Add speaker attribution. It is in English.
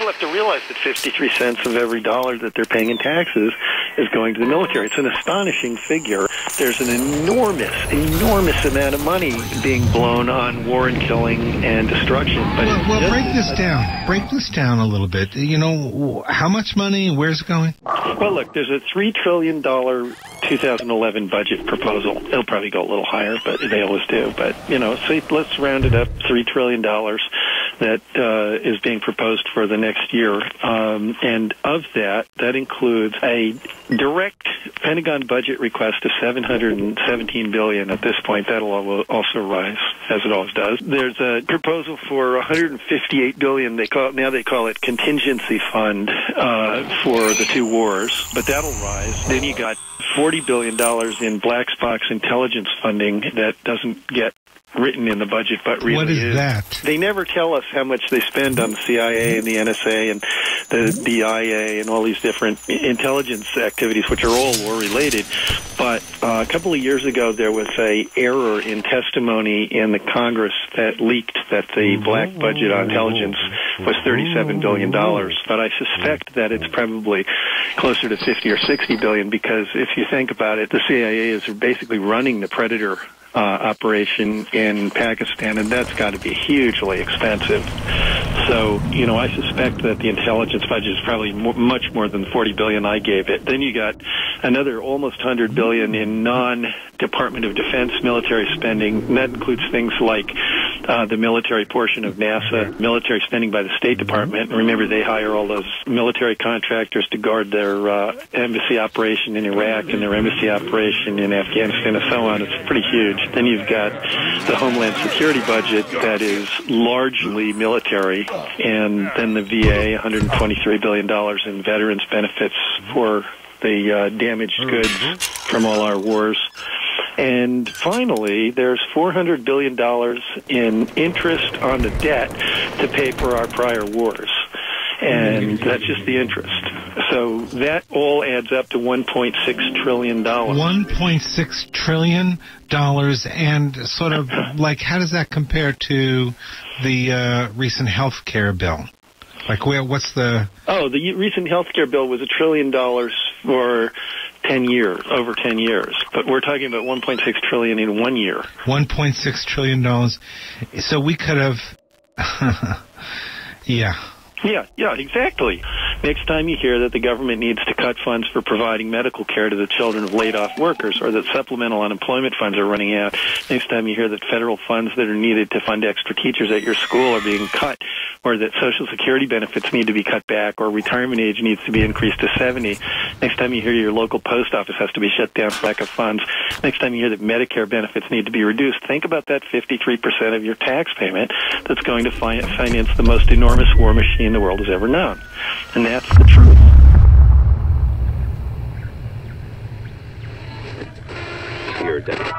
Speaker 1: people have to realize that 53 cents of every dollar that they're paying in taxes is going to the military. It's an astonishing figure. There's an enormous amount of money being blown on war and killing and destruction. But
Speaker 2: well, break this down. Break this down a little bit. You know, how much money? Where's it going?
Speaker 1: Well, look, there's a $3 trillion 2011 budget proposal. It'll probably go a little higher, but they always do. But, you know, so let's round it up, $3 trillion that is being proposed for the next year. And of that includes a direct Pentagon budget request of $717 billion at this point. That'll also rise, as it always does. There's a proposal for $158 billion. They call it contingency fund for the two wars, but that'll rise. Then you got $40 billion in black box intelligence funding that doesn't get written in the budget, but really
Speaker 2: what is that?
Speaker 1: They never tell us how much they spend on the CIA and the NSA and the DIA and all these different intelligence activities, which are all war-related. But a couple of years ago, there was a error in testimony in the Congress that leaked that the black budget on intelligence was $37 billion. But I suspect that it's probably closer to 50 or 60 billion, because if you think about it, the CIA is basically running the Predator operation in Pakistan, and that's got to be hugely expensive. So, you know, I suspect that the intelligence budget is probably much more than the $40 billion I gave it. Then you got another almost $100 billion in non-Department of Defense military spending. And that includes things like the military portion of NASA, military spending by the State Department. And remember, they hire all those military contractors to guard their embassy operation in Iraq and their embassy operation in Afghanistan and so on. It's pretty huge. Then you've got the Homeland Security budget that is largely military, and then the VA, $123 billion in veterans benefits for the damaged goods from all our wars. And finally, there's $400 billion in interest on the debt to pay for our prior wars. And that's just the interest. So that all adds up to $1.6 trillion.
Speaker 2: $1.6 trillion, and sort of like, how does that compare to the recent health care bill? Like, what's the...
Speaker 1: Oh, the recent health care bill was $1 trillion for 10 years, over 10 years. But we're talking about $1.6 trillion in 1 year.
Speaker 2: $1.6 trillion. So we could have... Yeah.
Speaker 1: Yeah, exactly. Next time you hear that the government needs to cut funds for providing medical care to the children of laid-off workers, or that supplemental unemployment funds are running out, next time you hear that federal funds that are needed to fund extra teachers at your school are being cut, or that Social Security benefits need to be cut back, or retirement age needs to be increased to 70, next time you hear your local post office has to be shut down for lack of funds, next time you hear that Medicare benefits need to be reduced, think about that 53% of your tax payment that's going to finance the most enormous war machine the world has ever known. And that's the truth.
Speaker 3: Here, Dennis.